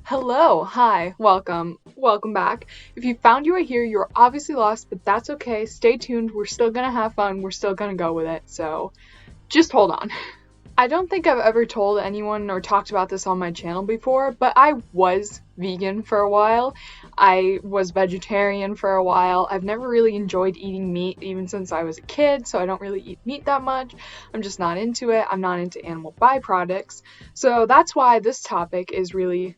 Hello, hi, welcome back. If you found you right here, you're obviously lost, but that's okay. Stay tuned. We're still gonna have fun. We're still gonna go with it. So just hold on. I don't think I've ever told anyone or talked about this on my channel before, but I was vegan for a while. I was vegetarian for a while. I've never really enjoyed eating meat even since I was a kid, so I don't really eat meat that much. I'm just not into it. I'm not into animal byproducts. So that's why this topic is really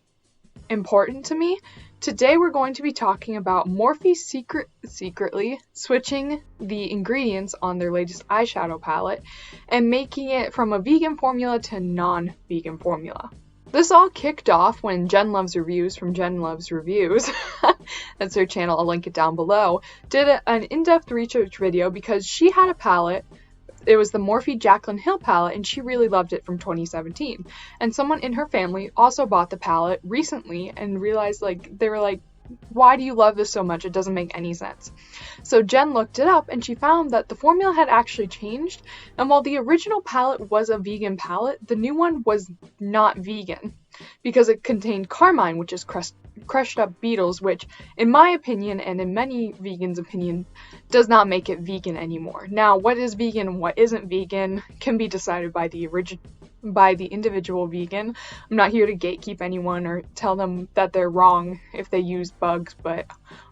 important to me. Today we're going to be talking about Morphe secretly switching the ingredients on their latest eyeshadow palette and making it from a vegan formula to non-vegan formula. This all kicked off when Jen Loves Reviews from Jen Loves Reviews, that's her channel, I'll link it down below, did an in-depth research video because she had a palette. It was the Morphe Jaclyn Hill palette, and she really loved it from 2017. And someone in her family also bought the palette recently and realized, they were like, why do you love this so much? It doesn't make any sense. So Jen looked it up, and she found that the formula had actually changed, and while the original palette was a vegan palette, the new one was not vegan, because it contained carmine, which is crushed up beetles, which, in my opinion, and in many vegans' opinion, does not make it vegan anymore. Now, what is vegan and what isn't vegan can be decided by the individual vegan. I'm not here to gatekeep anyone or tell them that they're wrong if they use bugs but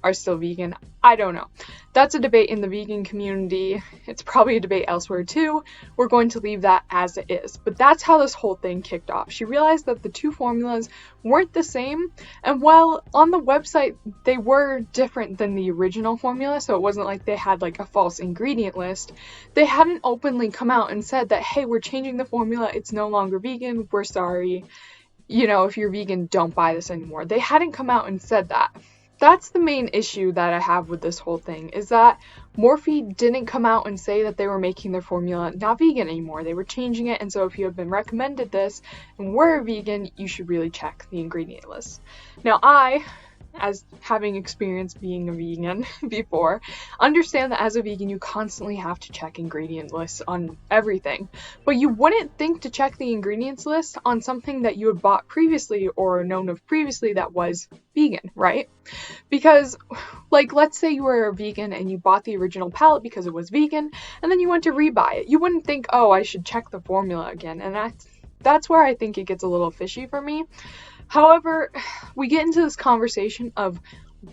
are still vegan. I don't know. That's a debate in the vegan community. It's probably a debate elsewhere too. We're going to leave that as it is. But that's how this whole thing kicked off. She realized that the two formulas weren't the same, and while on the website they were different than the original formula, so it wasn't like they had a false ingredient list, they hadn't openly come out and said that, hey, we're changing the formula, it's no longer vegan, we're sorry, if you're vegan, don't buy this anymore. They hadn't come out and said that. That's the main issue that I have with this whole thing, is that Morphe didn't come out and say that they were making their formula not vegan anymore. They were changing it, and so if you have been recommended this and were a vegan, you should really check the ingredient list. Now, I, as having experienced being a vegan before, understand that as a vegan you constantly have to check ingredient lists on everything, but you wouldn't think to check the ingredients list on something that you had bought previously or known of previously that was vegan, right? Because let's say you were a vegan and you bought the original palette because it was vegan, and then you went to rebuy it. You wouldn't think, oh, I should check the formula again, and that's where I think it gets a little fishy for me. However, we get into this conversation of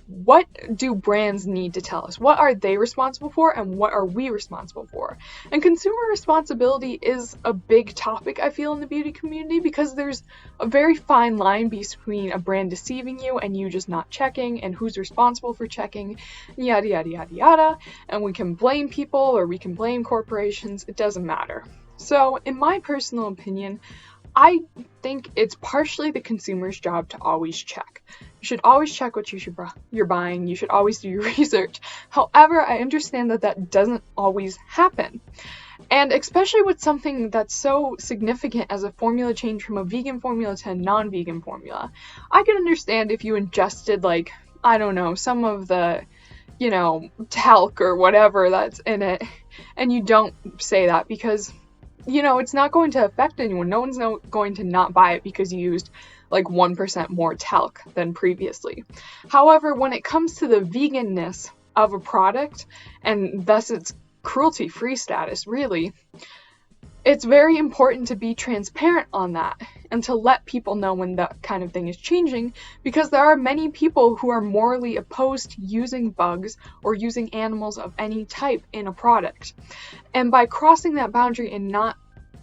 what do brands need to tell us? What are they responsible for, and what are we responsible for? And consumer responsibility is a big topic, I feel, in the beauty community, because there's a very fine line between a brand deceiving you and you just not checking, and who's responsible for checking, yada yada yada yada. And we can blame people or we can blame corporations, it doesn't matter. So, in my personal opinion, I think it's partially the consumer's job to always check. You should always check what you're buying. You should always do your research. However, I understand that doesn't always happen. And especially with something that's so significant as a formula change from a vegan formula to a non-vegan formula. I can understand if you ingested, I don't know, some of the, talc or whatever that's in it, and you don't say that because it's not going to affect anyone. No one's going to not buy it because you used 1% more talc than previously. However, when it comes to the veganness of a product, and thus its cruelty-free status, really, it's very important to be transparent on that and to let people know when that kind of thing is changing, because there are many people who are morally opposed to using bugs or using animals of any type in a product. And by crossing that boundary and not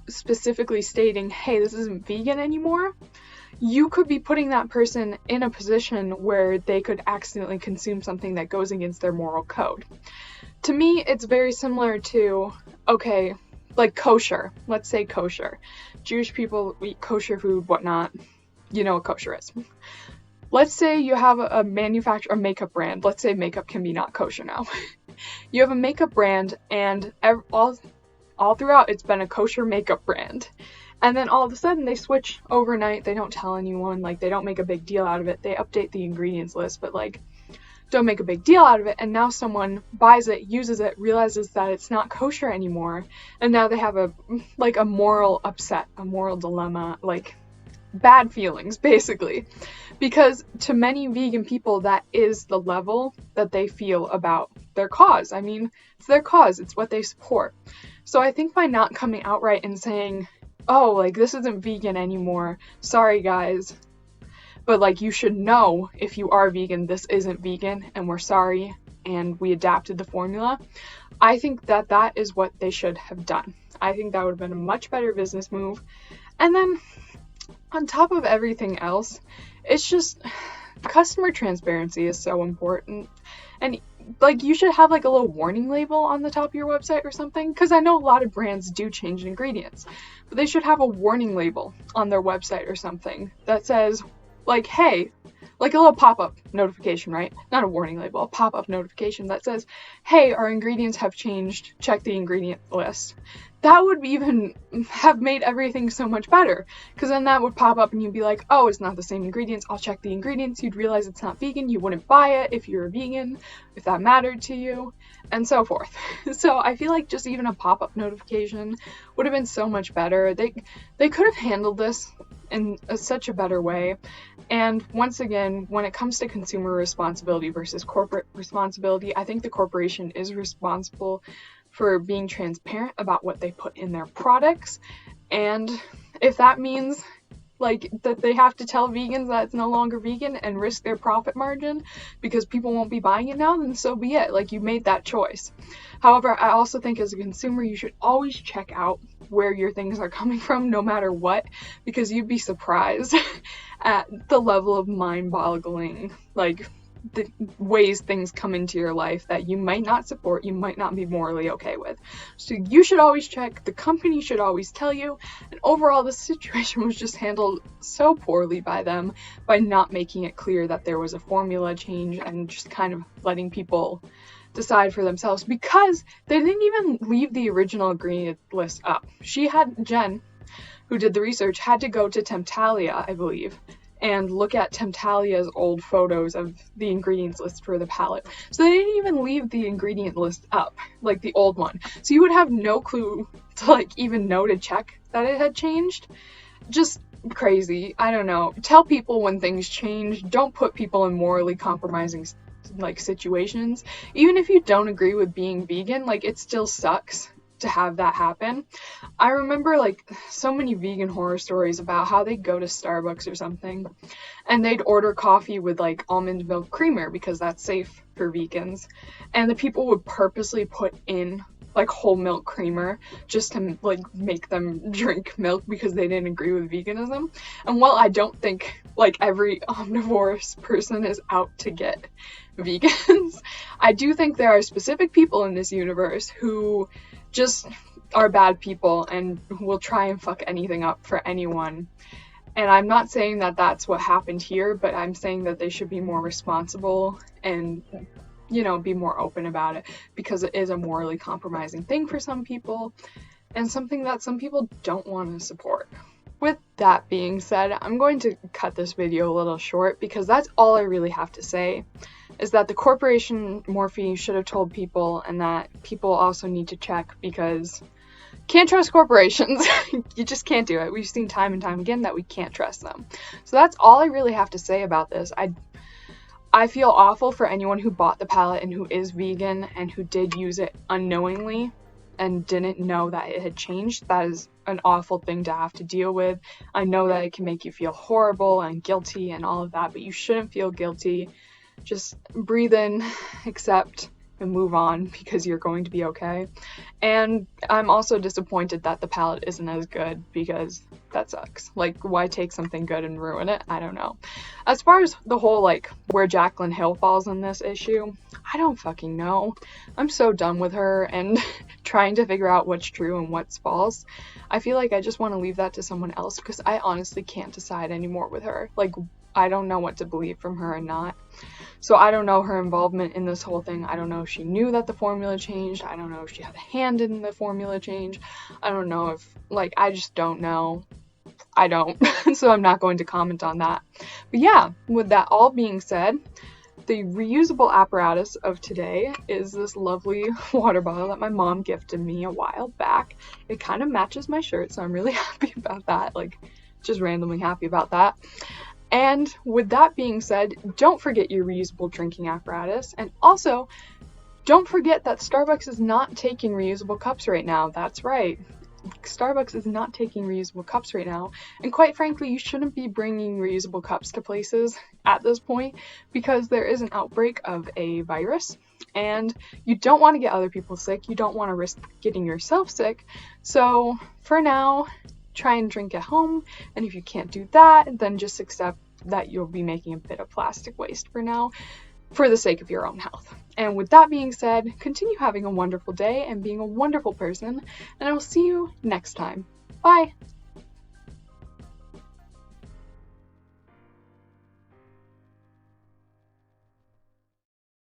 specifically stating, hey, this isn't vegan anymore, you could be putting that person in a position where they could accidentally consume something that goes against their moral code. To me, it's very similar to, okay, kosher. Let's say kosher. Jewish people eat kosher food, whatnot. You know what kosher is. Let's say you have a makeup brand. Let's say makeup can be not kosher now. You have a makeup brand, and all throughout it's been a kosher makeup brand. And then all of a sudden they switch overnight. They don't tell anyone. They don't make a big deal out of it. They update the ingredients list, but don't make a big deal out of it, and now someone buys it, uses it, realizes that it's not kosher anymore, and now they have a moral upset, a moral dilemma, bad feelings, basically. Because to many vegan people, that is the level that they feel about their cause. I mean, it's their cause, it's what they support. So I think by not coming outright and saying, oh, like, this isn't vegan anymore, sorry guys, but like, you should know if you are vegan, this isn't vegan, and we're sorry, and we adapted the formula. I think that that is what they should have done. I think that would have been a much better business move. And then on top of everything else, it's just customer transparency is so important. And like, you should have like a little warning label on the top of your website or something, because I know a lot of brands do change ingredients, but they should have a warning label on their website or something that says like, hey, like a little pop-up notification, right? Not a warning label, a pop-up notification that says, hey, our ingredients have changed, check the ingredient list. That would even have made everything so much better, because then that would pop up and you'd be like, oh, it's not the same ingredients, I'll check the ingredients. You'd realize it's not vegan, you wouldn't buy it if you're a vegan, if that mattered to you, and so forth. So I feel like just even a pop-up notification would have been so much better. They could have handled this in such a better way. And once again, when it comes to consumer responsibility versus corporate responsibility, I think the corporation is responsible for being transparent about what they put in their products. And if that means like that they have to tell vegans that it's no longer vegan and risk their profit margin because people won't be buying it now, then so be it. Like, you made that choice. However, I also think as a consumer, you should always check out where your things are coming from, no matter what, because you'd be surprised at the level of mind-boggling, like, the ways things come into your life that you might not support, you might not be morally okay with. So you should always check, the company should always tell you, and overall the situation was just handled so poorly by them by not making it clear that there was a formula change and just kind of letting people decide for themselves, because they didn't even leave the original ingredient list up. Jen, who did the research, had to go to Temptalia, I believe, and look at Temptalia's old photos of the ingredients list for the palette. So they didn't even leave the ingredient list up, like the old one. So you would have no clue to like even know to check that it had changed. Just crazy. I don't know. Tell people when things change. Don't put people in morally compromising like situations. Even if you don't agree with being vegan, like, it still sucks to have that happen. I remember like so many vegan horror stories about how they'd go to Starbucks or something and they'd order coffee with like almond milk creamer because that's safe for vegans, and the people would purposely put in like whole milk creamer just to like make them drink milk because they didn't agree with veganism. And while I don't think like every omnivorous person is out to get vegans, I do think there are specific people in this universe who just are bad people and will try and fuck anything up for anyone. And I'm not saying that that's what happened here, but I'm saying that they should be more responsible and, you know, be more open about it, because it is a morally compromising thing for some people and something that some people don't want to support. With that being said, I'm going to cut this video a little short because that's all I really have to say, is that the corporation Morphe should have told people, and that people also need to check, because can't trust corporations. You just can't do it. We've seen time and time again that we can't trust them. So that's all I really have to say about this. I feel awful for anyone who bought the palette and who is vegan and who did use it unknowingly and didn't know that it had changed. That is an awful thing to have to deal with. I know that it can make you feel horrible and guilty and all of that, but you shouldn't feel guilty. Just breathe in, accept, and move on, because you're going to be okay. And I'm also disappointed that the palette isn't as good, because that sucks. Like, why take something good and ruin it? I don't know. As far as the whole, like, where Jaclyn Hill falls in this issue, I don't fucking know. I'm so done with her and trying to figure out what's true and what's false. I feel like I just want to leave that to someone else, because I honestly can't decide anymore with her. Like, I don't know what to believe from her and not. So I don't know her involvement in this whole thing. I don't know if she knew that the formula changed. I don't know if she had a hand in the formula change. I don't know if, like, I just don't know. I don't. So I'm not going to comment on that. But yeah, with that all being said, the reusable apparatus of today is this lovely water bottle that my mom gifted me a while back. It kind of matches my shirt, so I'm really happy about that. Like, just randomly happy about that. And with that being said, don't forget your reusable drinking apparatus. And also, don't forget that Starbucks is not taking reusable cups right now. That's right. Starbucks is not taking reusable cups right now. And quite frankly, you shouldn't be bringing reusable cups to places at this point because there is an outbreak of a virus and you don't want to get other people sick. You don't want to risk getting yourself sick. So for now, try and drink at home. And if you can't do that, then just accept that you'll be making a bit of plastic waste for now, for the sake of your own health. And with that being said, continue having a wonderful day and being a wonderful person, and I will see you next time. Bye!